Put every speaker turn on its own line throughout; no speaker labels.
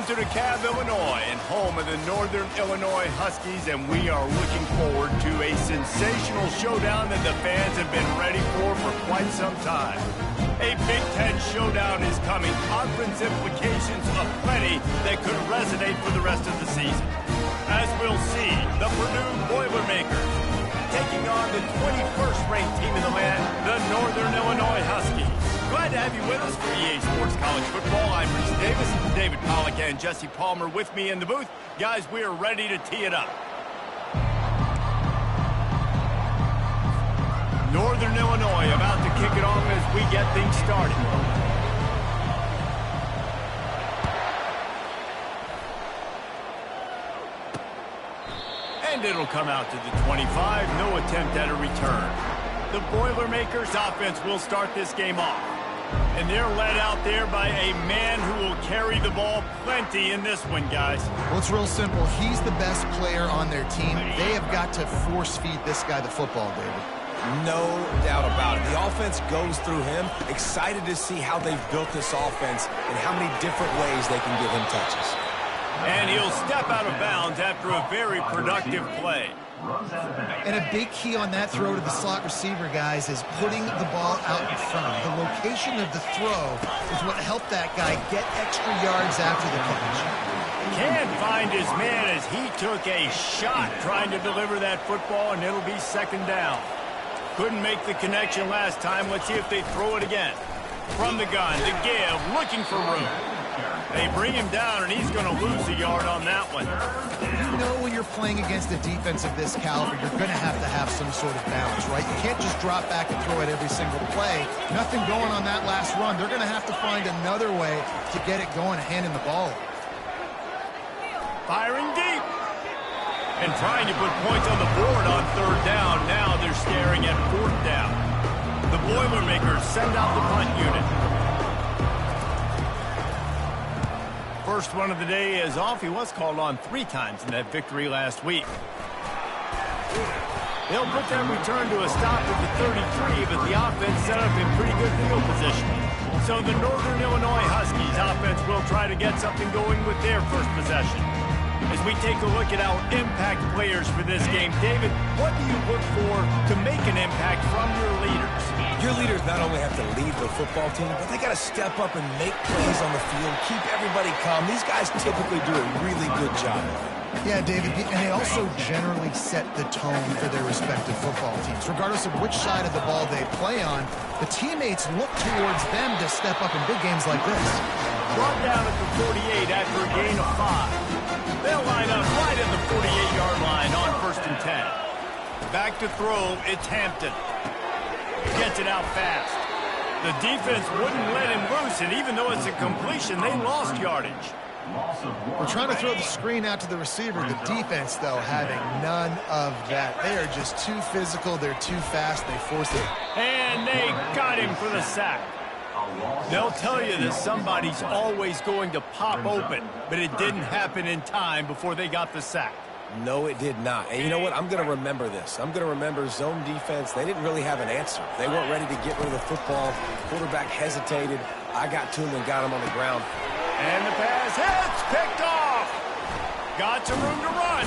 to DeKalb, Illinois, and home of the Northern Illinois Huskies, and we are looking forward to a sensational showdown that the fans have been ready for quite some time. A Big Ten showdown is coming. Conference implications aplenty that could resonate for the rest of the season. As we'll see, the Purdue Boilermakers taking on the 21st ranked team in the land, the Northern Illinois Huskies. Glad to have you with us for EA Sports College Football. I'm Reese Davis, David Pollack, and Jesse Palmer with me in the booth. Guys, we are ready to tee it up. Northern Illinois about to kick it off as we get things started. And it'll come out to the 25. No attempt at a return. The Boilermakers offense will start this game off. And they're led out there by a man who will carry the ball plenty in this one, guys.
Well, it's real simple. He's the best player on their team. They have got to force-feed this guy the football, David.
No doubt about it. The offense goes through him. Excited to see how they've built this offense and how many different ways they can give him touches.
And he'll step out of bounds after a very productive play.
And a big key on that throw to the slot receiver, guys, is putting the ball out in front. The location of the throw is what helped that guy get extra yards after the catch.
Can't find his man as he took a shot trying to deliver that football, and it'll be second down. Couldn't make the connection last time. Let's see if they throw it again. From the gun, the give, looking for room. They bring him down, and he's going to lose a yard on that one.
You know when you're playing against a defense of this caliber, you're going to have some sort of balance, right? You can't just drop back and throw it every single play. Nothing going on that last run. They're going to have to find another way to get it going, handing the ball.
Firing deep. And trying to put points on the board on third down. Now they're staring at fourth down. The Boilermakers send out the punt unit. First one of the day is off. He was called on 3 times in that victory last week. They'll put that return to a stop at the 33, but the offense set up in pretty good field position. So the Northern Illinois Huskies offense will try to get something going with their first possession. As we take a look at our impact players for this game, David, what do you look for to make an impact from your leaders?
Your leaders not only have to lead the football team, but they got to step up and make plays on the field, keep everybody calm. These guys typically do a really good job.
Yeah, David, and they also generally set the tone for their respective football teams. Regardless of which side of the ball they play on, the teammates look towards them to step up in big games like this.
Brought down at the 48 after a gain of 5. They'll line up right at the 48-yard line on 1st and 10. Back to throw, it's Hampton. Gets it out fast. The defense wouldn't let him loose, and even though it's a completion, they lost yardage.
We're trying to throw the screen out to the receiver. The defense, though, having none of that. They are just too physical. They're too fast. They force it.
And they got him for the sack. They'll tell you that somebody's always going to pop open, but it didn't happen in time before they got the sack.
No, it did not. And you know what? I'm going to remember this. I'm going to remember zone defense. They didn't really have an answer. They weren't ready to get rid of the football. Quarterback hesitated. I got to him and got him on the ground.
And the pass hits, picked off. Got some room to run.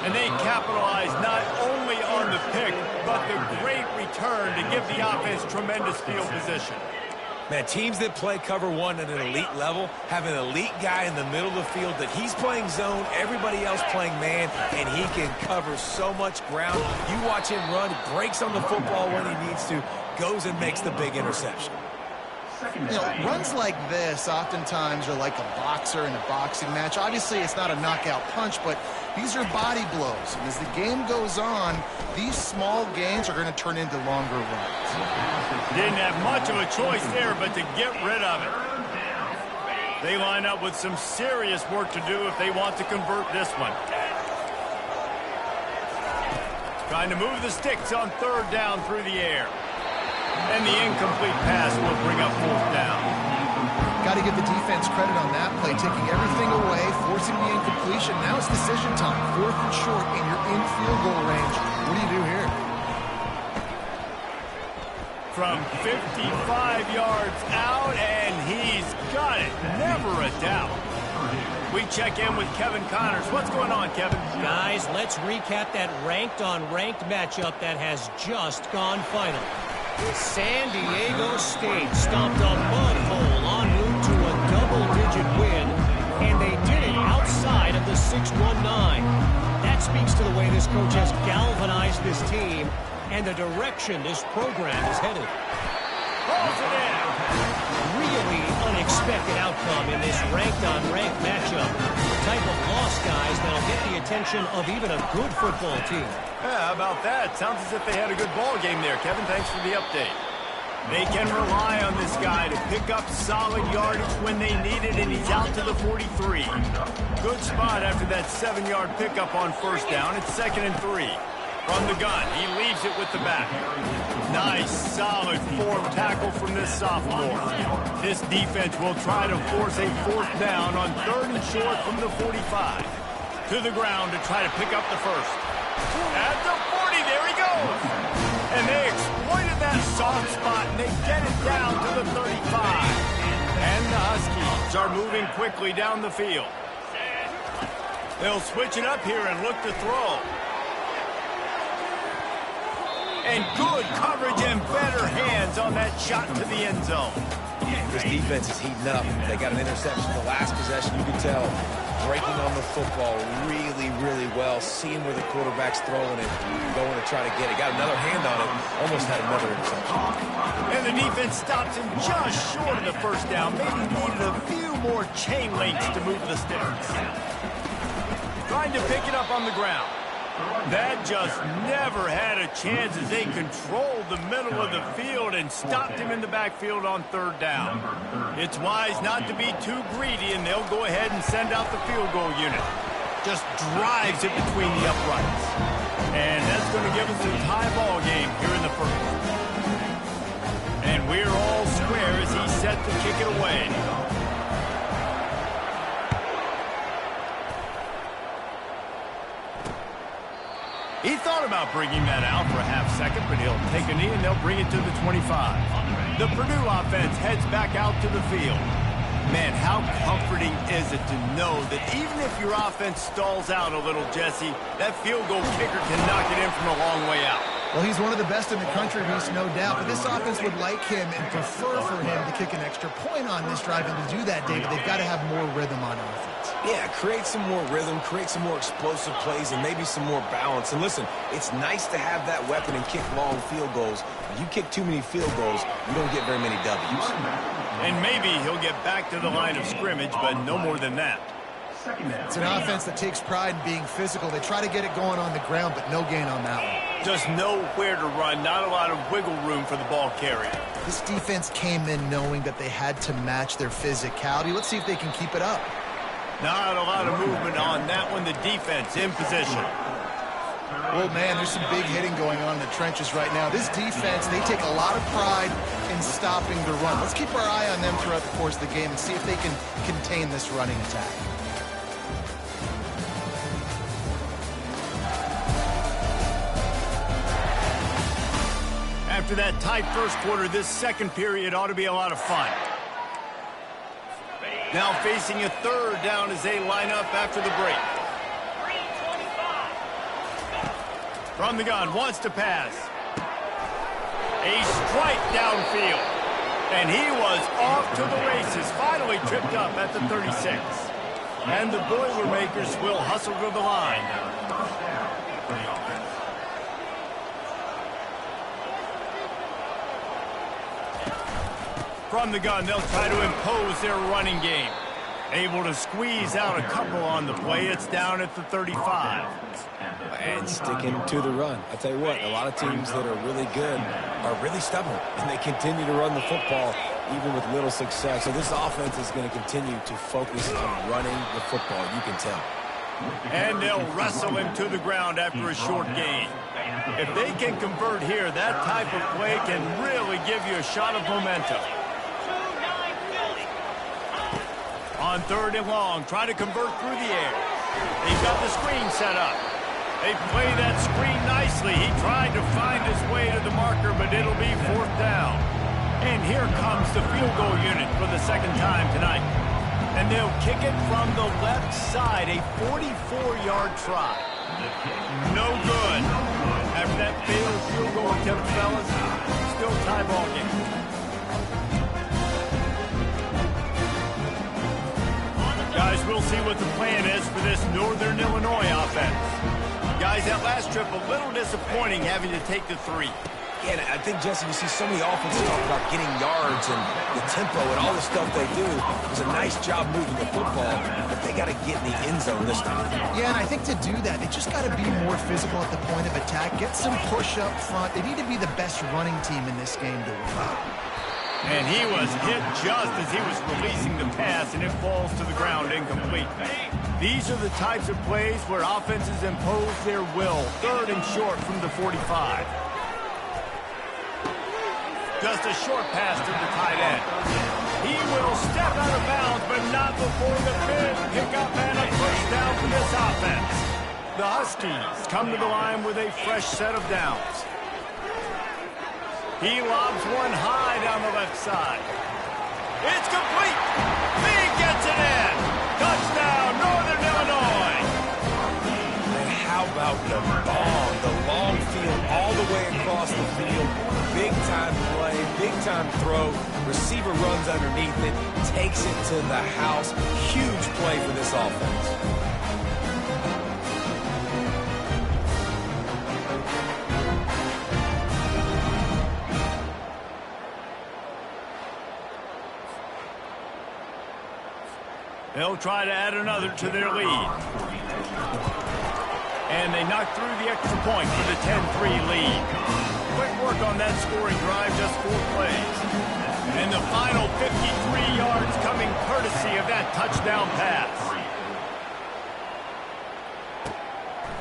And they capitalized not only on the pick, but the great return to give the offense tremendous field position.
Man, teams that play cover one at an elite level have an elite guy in the middle of the field that he's playing zone, everybody else playing man, and he can cover so much ground. You watch him run, breaks on the football when he needs to, goes and makes the big interception.
You know, runs like this oftentimes are like a boxer in a boxing match. Obviously, it's not a knockout punch, but these are body blows. And as the game goes on, these small gains are going to turn into longer runs.
Didn't have much of a choice there, but to get rid of it. They line up with some serious work to do if they want to convert this one. Trying to move the sticks on 3rd down through the air. And the incomplete pass will bring up 4th down.
Got to give the defense credit on that play, taking everything away, forcing the incompletion. Now it's decision time. 4th and short, and you're in field goal range. What do you do here?
from 55 yards out, and he's got it. Never a doubt. We check in with Kevin Connors. What's going on, Kevin?
Guys, let's recap that ranked-on-ranked matchup that has just gone final. San Diego State stomped a mud hole en route to a double-digit win, and they did it outside of the 619. That speaks to the way this coach has galvanized this team and the direction this program is headed.
Pulls it in.
Really unexpected outcome in this ranked-on-ranked matchup. The type of loss, guys, that'll get the attention of even a good football team.
Yeah, how about that? Sounds as if they had a good ball game there, Kevin. Thanks for the update. They can rely on this guy to pick up solid yardage when they need it, and he's out to the 43. Good spot after that 7-yard pickup on first down. It's 2nd and 3. From the gun, he leaves it with the back. Nice, solid form tackle from this sophomore. This defense will try to force a 4th down on 3rd and short from the 45. To the ground to try to pick up the first. At the 40, there he goes. And they exploited that soft spot, and they get it down to the 35. And the Huskies are moving quickly down the field. They'll switch it up here and look to throw. And good coverage and better hands on that shot to the end zone.
This defense is heating up. They got an interception the last possession. You can tell breaking on the football really, really well. Seeing where the quarterback's throwing it, going to try to get it. Got another hand on it. Almost had another interception.
And the defense stops him just short of the first down. Maybe needed a few more chain links to move the sticks. Trying to pick it up on the ground. That just never had a chance as they controlled the middle of the field and stopped him in the backfield on 3rd down. It's wise not to be too greedy, and they'll go ahead and send out the field goal unit. Just drives it between the uprights. And that's going to give us a tie ball game here in the first. And we're all square as he's set to kick it away. He thought about bringing that out for a half second, but he'll take a knee and they'll bring it to the 25. The Purdue offense heads back out to the field. Man, how comforting is it to know that even if your offense stalls out a little, Jesse, that field goal kicker can knock it in from a long way out.
Well, he's one of the best in the country, Reese, no doubt. But this offense would like him and prefer for him to kick an extra point on this drive. And to do that, David, they've got to have more rhythm on offense.
Yeah, create some more rhythm, create some more explosive plays, and maybe some more balance. And listen, it's nice to have that weapon and kick long field goals. When you kick too many field goals, you don't get very many W's.
And maybe he'll get back to the line of scrimmage, but no more than that.
It's an offense that takes pride in being physical. They try to get it going on the ground, but no gain on that one.
Just nowhere to run, not a lot of wiggle room for the ball carrier.
This defense came in knowing that they had to match their physicality. Let's see if they can keep it up.
Not a lot of movement on that one. The defense in position.
Well, man, there's some big hitting going on in the trenches right now. This defense, they take a lot of pride in stopping the run. Let's keep our eye on them throughout the course of the game and see if they can contain this running attack.
After that tight first quarter, this second period ought to be a lot of fun. Now facing a 3rd down as they line up after the break. From the gun, wants to pass. A strike downfield. And he was off to the races, finally tripped up at the 36. And the Boilermakers will hustle to the line. From the gun, they'll try to impose their running game. Able to squeeze out a couple on the play. It's down at the 35.
And sticking to the run. I tell you what, a lot of teams that are really good are really stubborn, and they continue to run the football even with little success. So this offense is going to continue to focus on running the football, you can tell.
And they'll wrestle him to the ground after a short gain. If they can convert here, that type of play can really give you a shot of momentum. On 3rd and long, try to convert through the air. They've got the screen set up. They play that screen nice Obviously, he tried to find his way to the marker, but it'll be 4th down. And here comes the field goal unit for the second time tonight. And they'll kick it from the left side, a 44-yard try. No good. After that failed field goal attempt, fellas, still tie ball game. Guys, we'll see what the plan is for this Northern Illinois offense. Guys, that last trip, a little disappointing having to take the 3.
Yeah, and I think, Jesse, you see so many offenses talk about getting yards and the tempo and all the stuff they do. It was a nice job moving the football, but they got to get in the end zone this time.
Yeah, and I think to do that, they just got to be more physical at the point of attack, get some push up front. They need to be the best running team in this game to win.
And he was hit just as he was releasing the pass, and it falls to the ground incomplete. These are the types of plays where offenses impose their will. 3rd and short from the 45. Just a short pass to the tight end. He will step out of bounds, but not before the big pickup and a first down for this offense. The Huskies come to the line with a fresh set of downs. He lobs one high down the left side. It's complete. He gets it in. Touchdown, Northern Illinois.
And how about the bomb? The long field all the way across the field. Big-time play, big-time throw. Receiver runs underneath it, takes it to the house. Huge play for this offense.
They'll try to add another to their lead. And they knock through the extra point for the 10-3 lead. Quick work on that scoring drive, just 4 plays. And the final 53 yards coming courtesy of that touchdown pass.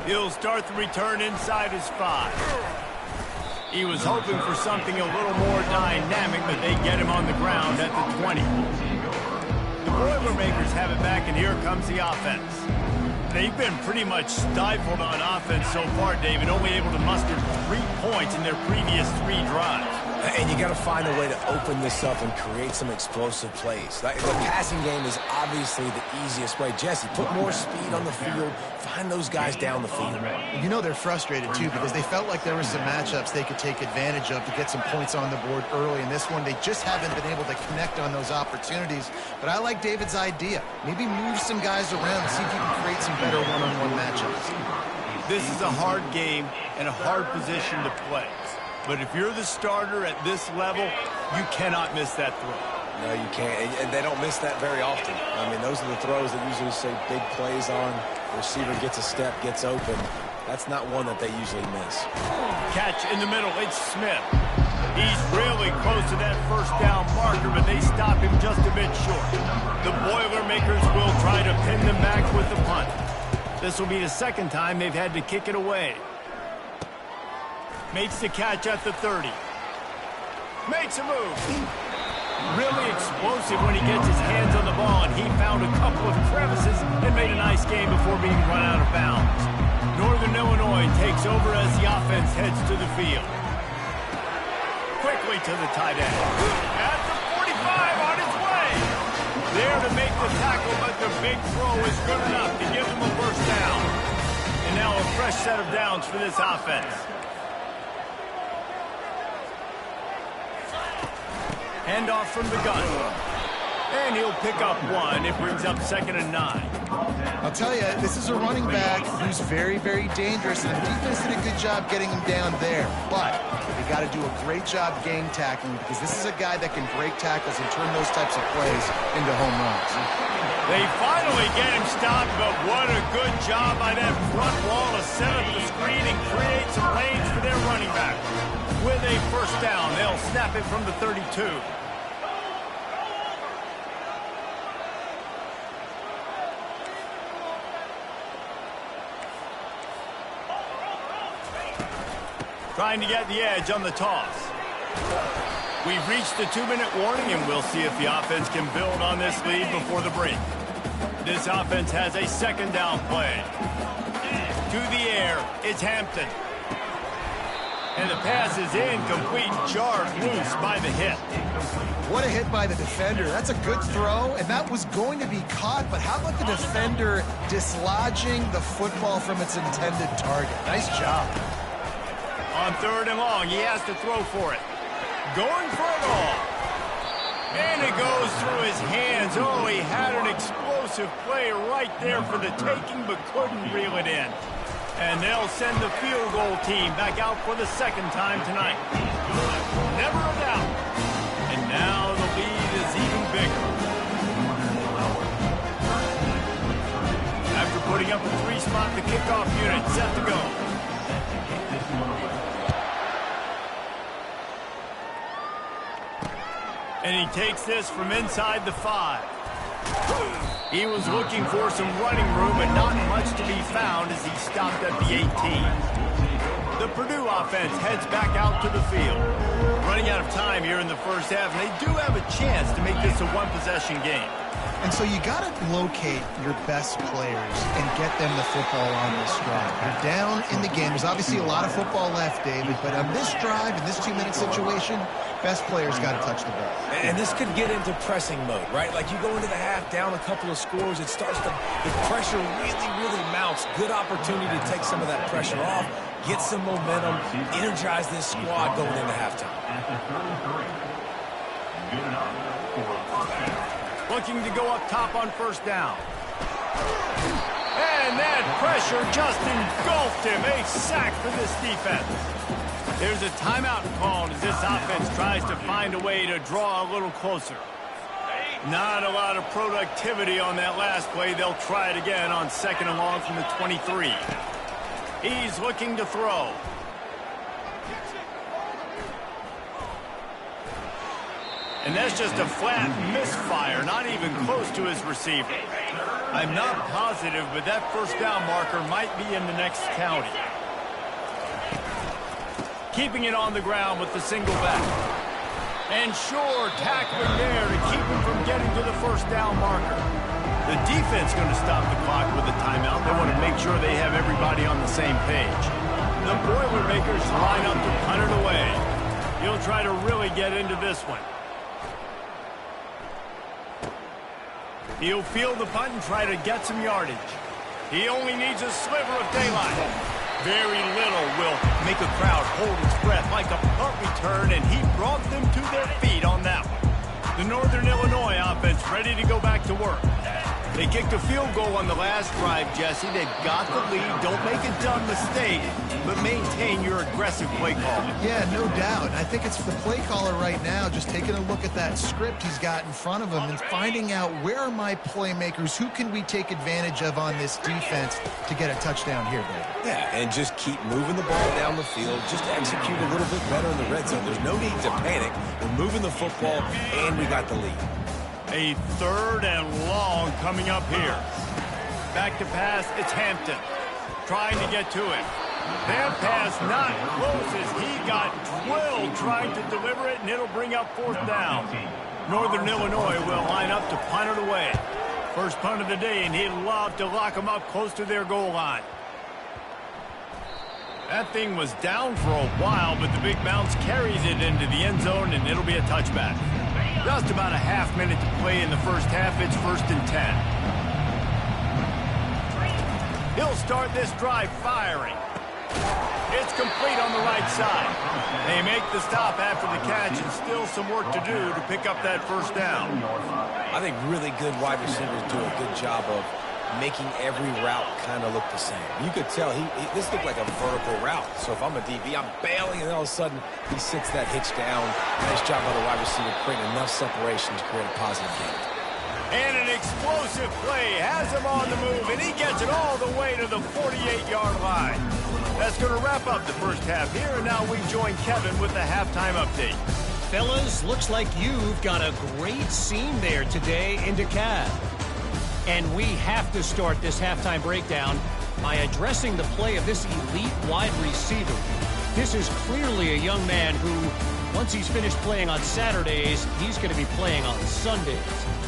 He'll start the return inside his 5. He was hoping for something a little more dynamic, but they get him on the ground at the 20. The Boilermakers have it back, and here comes the offense. They've been pretty much stifled on offense so far, David, only able to muster 3 points in their previous 3 drives.
And you got to find a way to open this up and create some explosive plays. The passing game is obviously the easiest way. Jesse, put more speed on the field. Find those guys down the field.
You know they're frustrated, too, because they felt like there were some matchups they could take advantage of to get some points on the board early. In this one, they just haven't been able to connect on those opportunities. But I like David's idea. Maybe move some guys around and see if you can create some better one-on-one matchups.
This is a hard game and a hard position to play. But if you're the starter at this level, you cannot miss that throw.
No, you can't. And they don't miss that very often. I mean, those are the throws that usually say big plays on. The receiver gets a step, gets open. That's not one that they usually miss.
Catch in the middle. It's Smith. He's really close to that first down marker, but they stop him just a bit short. The Boilermakers will try to pin them back with the punt. This will be the second time they've had to kick it away. Makes the catch at the 30. Makes a move. Really explosive when he gets his hands on the ball, and he found a couple of crevices and made a nice game before being run out of bounds. Northern Illinois takes over as the offense heads to the field. Quickly to the tight end. At the 45 on his way. There to make the tackle, but the big throw is good enough to give them a first down. And now a fresh set of downs for this offense. Handoff from the gun. And he'll pick up 1. It brings up 2nd and 9.
I'll tell you, this is a running back who's very, very dangerous, and the defense did a good job getting him down there. But they got to do a great job game tackling, because this is a guy that can break tackles and turn those types of plays into home runs.
They finally get him stopped, but what a good job by that front wall to set up the screen and create some lanes for their running back. With a first down, they'll snap it from the 32. Trying to get the edge on the toss. We've reached the 2-minute warning, and we'll see if the offense can build on this lead before the break. This offense has a 2nd down play. To the air, it's Hampton. And the pass is incomplete, jarred loose by the hip.
What a hit by the defender. That's a good throw, and that was going to be caught, but how about the defender dislodging the football from its intended target? Nice job.
On 3rd and long, he has to throw for it. Going for it all. And it goes through his hands. Oh, he had an explosive play right there for the taking, but couldn't reel it in. And they'll send the field goal team back out for the 2nd time tonight. Never a doubt. And now the lead is even bigger. After putting up a 3-spot, the kickoff unit set to go. And he takes this from inside the 5. He was looking for some running room, but not much to be found as he stopped at the 18. The Purdue offense heads back out to the field. Running out of time here in the first half, and they do have a chance to make this a one-possession game.
And so you got to locate your best players and get them the football on this drive. You're down in the game. There's obviously a lot of football left, David, but on this drive, in this 2-minute situation, best players got to touch the ball.
And this could get into pressing mode, right? Like you go into the half down a couple of scores, it starts to, the pressure really mounts. Good opportunity to take some of that pressure off, get some momentum, energize this squad going into halftime.
Looking to go up top on 1st down. And that pressure just engulfed him. A sack for this defense. There's a timeout called as this offense tries to find a way to draw a little closer. Not a lot of productivity on that last play. They'll try it again on 2nd and long from the 23. He's looking to throw. And that's just a flat misfire, not even close to his receiver. I'm not positive, but that 1st down marker might be in the next county. Keeping it on the ground with the single back. And sure, tackling there to keep him from getting to the 1st down marker. The defense going to stop the clock with a timeout. They want to make sure they have everybody on the same page. The Boilermakers line up to punt it away. He'll try to really get into this one. He'll field the punt and try to get some yardage. He only needs a sliver of daylight. Very little will make a crowd hold its breath like a punt return, and he brought them to their feet on that one. The Northern Illinois offense ready to go back to work. They kicked a field goal on the last drive, Jesse. They've got the lead. Don't make a dumb mistake, but maintain your aggressive play call.
Yeah, no doubt. I think it's the play caller right now just taking a look at that script he's got in front of him and finding out where are my playmakers, who can we take advantage of on this defense to get a touchdown here, David.
Yeah, and just keep moving the ball down the field. Just execute a little bit better in the red zone. There's no need to panic. We're moving the football, and we got the lead.
A 3rd and long coming up here. Back to pass, it's Hampton. Trying to get to it. That pass not close as he got drilled trying to deliver it, and it'll bring up 4th down. Northern Illinois will line up to punt it away. First punt of the day, and he'd love to lock them up close to their goal line. That thing was down for a while, but the big bounce carries it into the end zone, and it'll be a touchback. Just about a half minute to play in the first half. It's 1st and 10. He'll start this drive firing. It's complete on the right side. They make the stop after the catch, and still some work to do to pick up that 1st down.
I think really good wide receivers do a good job of making every route kind of look the same. You could tell this looked like a vertical route. So if I'm a DB, I'm bailing, and all of a sudden he sits that hitch down. Nice job by the wide receiver creating enough separation to create a positive gain.
And an explosive play has him on the move, and he gets it all the way to the 48-yard line. That's going to wrap up the first half here, and now we join Kevin with the halftime update.
Fellas, looks like you've got a great scene there today in DeKalb. And we have to start this halftime breakdown by addressing the play of this elite wide receiver. This is clearly a young man who, once he's finished playing on Saturdays, he's going to be playing on Sundays.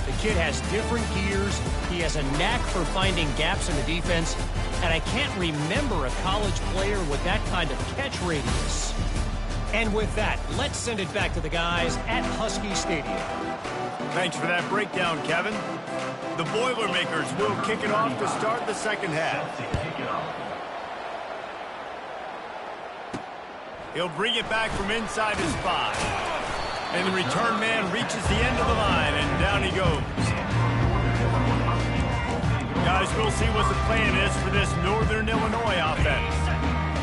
The kid has different gears. He has a knack for finding gaps in the defense. And I can't remember a college player with that kind of catch radius. And with that, let's send it back to the guys at Husky Stadium.
Thanks for that breakdown, Kevin. The Boilermakers will kick it off to start the second half. He'll bring it back from inside his 5. And the return man reaches the end of the line, and down he goes. Guys, we'll see what the plan is for this Northern Illinois offense.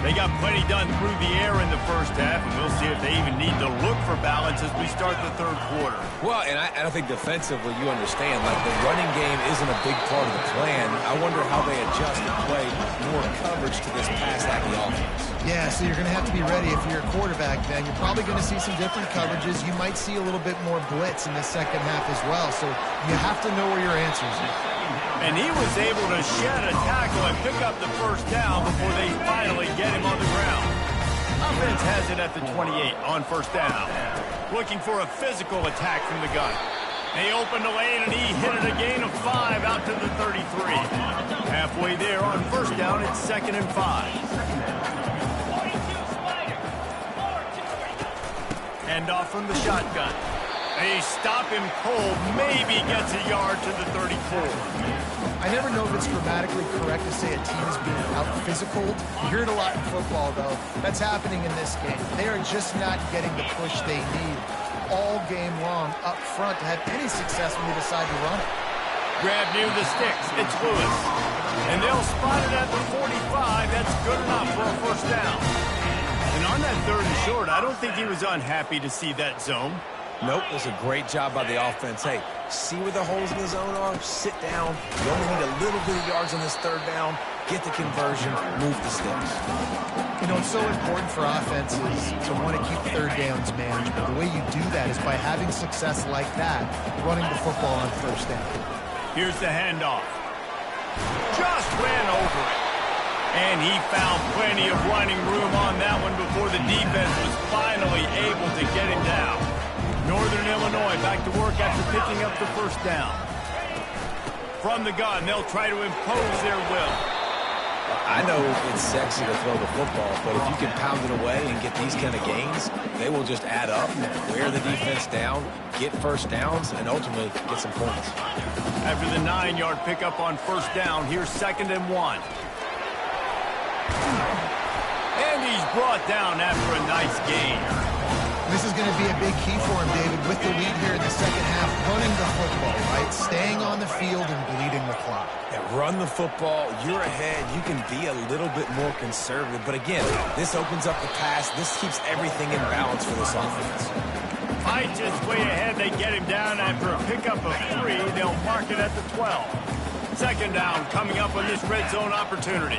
They got plenty done through the air in the first half, and we'll see if they even need to look for balance as we start the third quarter.
Well, and I think defensively, you understand, like the running game isn't a big part of the plan. I wonder how they adjust and play more coverage to this pass-happy offense.
Yeah, so you're going to have to be ready if you're a quarterback, Ben. You're probably going to see some different coverages. You might see a little bit more blitz in the second half as well, so you have to know where your answers are.
And he was able to shed a tackle and pick up the first down before they finally get him on the ground. Offense has it at the 28 on first down. Looking for a physical attack from the gun. They opened the lane and he hit it a gain of 5 out to the 33. Halfway there on first down, it's 2nd and 5. Hand off from the shotgun. They stop him cold, maybe gets a yard to the 34.
I never know if it's grammatically correct to say a team is being out-physical. You hear it a lot in football, though. That's happening in this game. They are just not getting the push they need all game long up front to have any success when they decide to run it.
Grab near the sticks. It's Lewis. And they'll spot it at the 45. That's good enough for a first down. And on that 3rd and short, I don't think he was unhappy to see that zone.
Nope, it was a great job by the offense. Hey, see where the holes in the zone are? Sit down. You only need a little bit of yards on this 3rd down. Get the conversion. Move the sticks.
You know, it's so important for offenses to want to keep 3rd downs manageable. The way you do that is by having success like that, running the football on 1st down.
Here's the handoff. Just ran over it. And he found plenty of running room on that one before the defense was finally able to get him down. Northern Illinois back to work after picking up the first down. From the gun, they'll try to impose their will.
I know it's sexy to throw the football, but if you can pound it away and get these kind of gains, they will just add up, wear the defense down, get first downs, and ultimately get some points.
After the 9-yard pickup on first down, here's 2nd and 1. And he's brought down after a nice gain.
This is going to be a big key for him, David, with the lead here in the second half, running the football, right? Staying on the field and bleeding the clock.
Yeah, run the football. You're ahead. You can be a little bit more conservative. But again, this opens up the pass. This keeps everything in balance for this offense.
Fight just way ahead. They get him down after a pickup of 3. They'll mark it at the 12. 2nd down coming up on this red zone opportunity.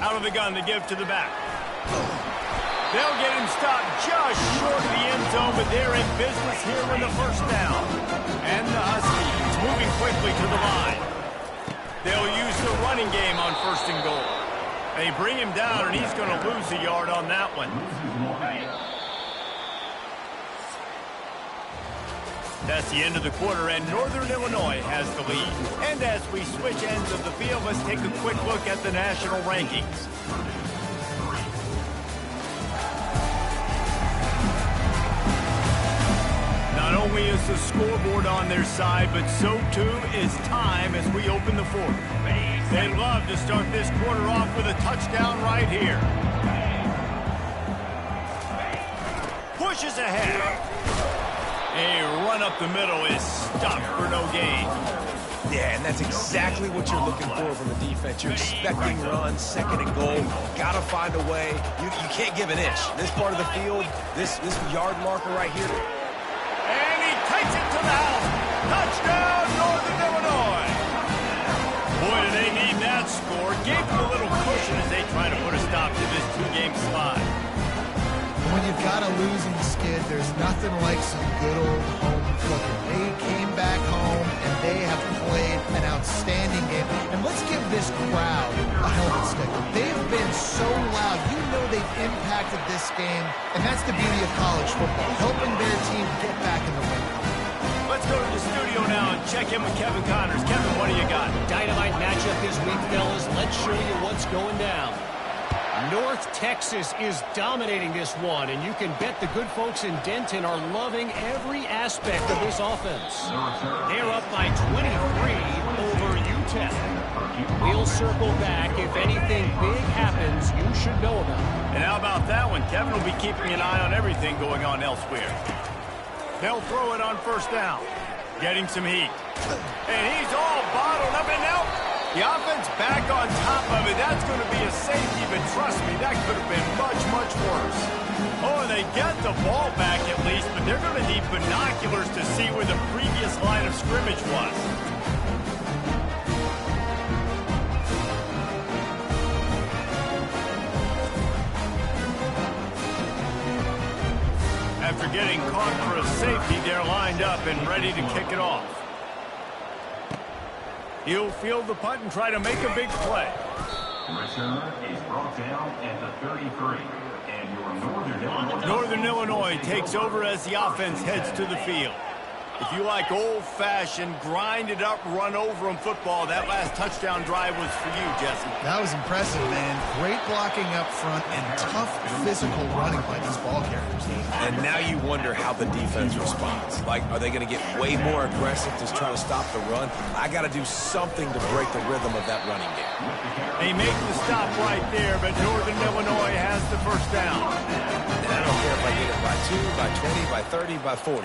Out of the gun to give to the back. They'll get him stopped just short of the end zone, but they're in business here with the first down. And the Huskies moving quickly to the line. They'll use the running game on 1st and goal. They bring him down, and he's going to lose a yard on that one. That's the end of the quarter, and Northern Illinois has the lead. And as we switch ends of the field, let's take a quick look at the national rankings. Not only is the scoreboard on their side, but so too is time as we open the 4th. They'd love to start this quarter off with a touchdown right here. Pushes ahead. A run up the middle is stopped for no gain.
Yeah, and that's exactly what you're looking for from the defense. You're expecting runs, 2nd and goal. Got to find a way. You can't give an inch. This part of the field, this yard marker right here.
And he takes it to the house. Touchdown, Northern Illinois. Boy, do they need that score. Gave them a little cushion as they try to put a stop to this 2-game slide.
When you've got a losing skid, there's nothing like some good old home cooking. They came back home, and they have played an outstanding game. And let's give this crowd a helmet sticker. They've been so loud. You know they've impacted this game, and that's the beauty of college football, helping their team get back in the win column.
Let's go to the studio now and check in with Kevin Connors. Kevin, what do you got?
Dynamite matchup this week, fellas. Let's show you what's going down. North Texas is dominating this one, and you can bet the good folks in Denton are loving every aspect of this offense. They're up by 23 over UTEP. We'll circle back if anything big happens you should know about.
And how about that one? Kevin will be keeping an eye on everything going on elsewhere. They'll throw it on first down. Getting some heat. And he's all bottled up, and now the offense back on top of it. That's going to be a safety, but trust me, that could have been much, much worse. Oh, and they get the ball back at least, but they're going to need binoculars to see where the previous line of scrimmage was. After getting caught for a safety, they're lined up and ready to kick it off. He'll field the punt and try to make a big play.
Return is brought down at the 33. And your
Northern Illinois takes over as the offense heads to the field. If you like old-fashioned, grind-it-up, run-over-'em football, that last touchdown drive was for you, Jesse.
That was impressive, man. Great blocking up front and tough physical running by these ball carriers.
And now you wonder how the defense responds. Like, are they going to get way more aggressive to try to stop the run? I got to do something to break the rhythm of that running game.
They make the stop right there, but Northern Illinois has the first down.
And I don't care if I get it by 2, by 20, by 30, by 40.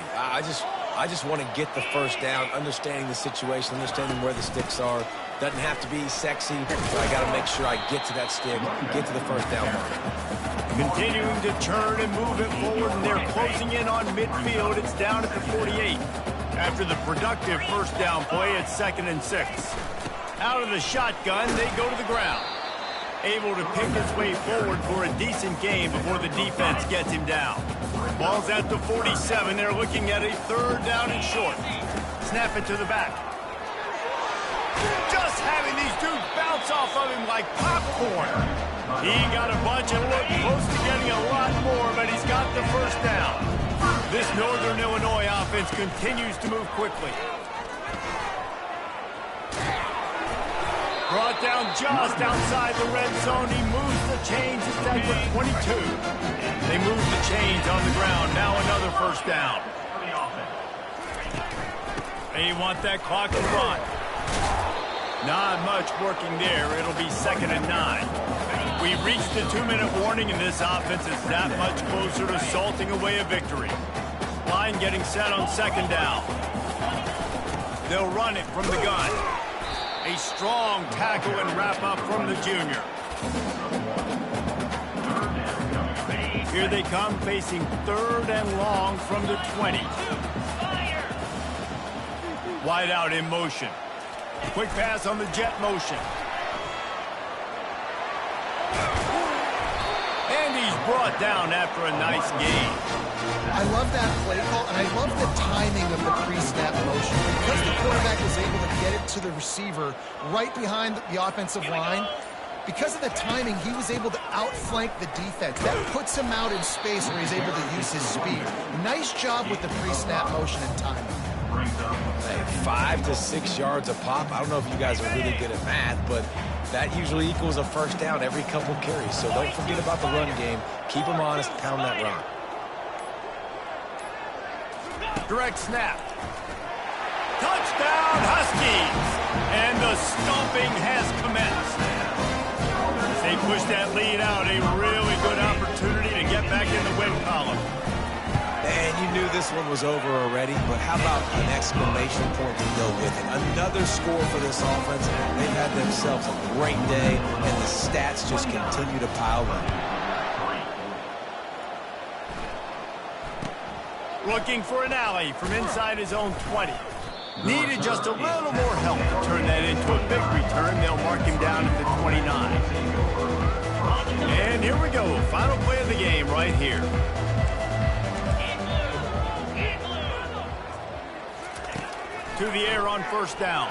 I just want to get the first down, understanding the situation, understanding where the sticks are. Doesn't have to be sexy, but I got to make sure I get to that stick, get to the first down mark.
Continuing to turn and move it forward, and they're closing in on midfield. It's down at the 48. After the productive first down play, it's 2nd and 6. Out of the shotgun, they go to the ground. Able to pick his way forward for a decent game before the defense gets him down. Ball's at the 47. They're looking at a 3rd down and short. Snap it to the back. Just having these dudes bounce off of him like popcorn. He got a bunch and looked close to getting a lot more, but he's got the first down. This Northern Illinois offense continues to move quickly. Brought down just outside the red zone. He moves the chains. It's down to 22. They move the chains on the ground. Now another first down. They want that clock to run. Not much working there. It'll be 2nd and 9. We reached the 2-minute warning, and this offense is that much closer to salting away a victory. Line getting set on 2nd down. They'll run it from the gun. A strong tackle and wrap-up from the junior. Here they come, facing 3rd and long from the 20. Wide out in motion. Quick pass on the jet motion. And he's brought down after a nice gain.
I love that play call, and I love the timing of the pre-snap motion. Because the quarterback was able to get it to the receiver right behind the offensive line, because of the timing, he was able to outflank the defense. That puts him out in space where he's able to use his speed. Nice job with the pre-snap motion and timing.
Hey, 5 to 6 yards a pop. I don't know if you guys are really good at math, but that usually equals a first down every couple carries. So don't forget about the run game. Keep them honest, pound that run.
Direct snap. Touchdown, Huskies! And the stomping has commenced. As they push that lead out, a really good opportunity to get back in the win column.
And you knew this one was over already, but how about an exclamation point to go with it? Another score for this offense. They've had themselves a great day, and the stats just continue to pile up.
Looking for an alley from inside his own 20. Needed just a little more help to turn that into a big return. They'll mark him down at the 29. And here we go. Final play of the game right here. To the air on first down.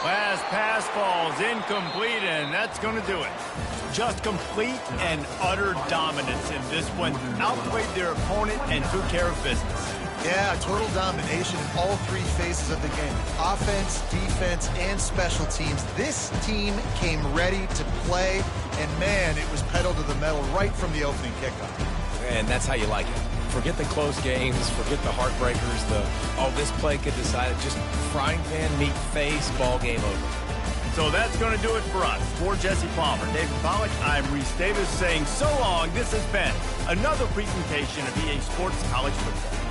Last pass falls incomplete, and that's going to do it. Just complete and utter dominance in this one. Outplayed their opponent and took care of business.
Yeah, total domination in all three phases of the game. Offense, defense, and special teams. This team came ready to play, and man, it was pedal to the metal right from the opening kickoff.
And that's how you like it. Forget the close games, forget the heartbreakers, this play could decide it. Just frying pan, meat face, ball game over.
So that's going to do it for us. For Jesse Palmer, David Pollack, I'm Reese Davis saying so long. This has been another presentation of EA Sports College Football.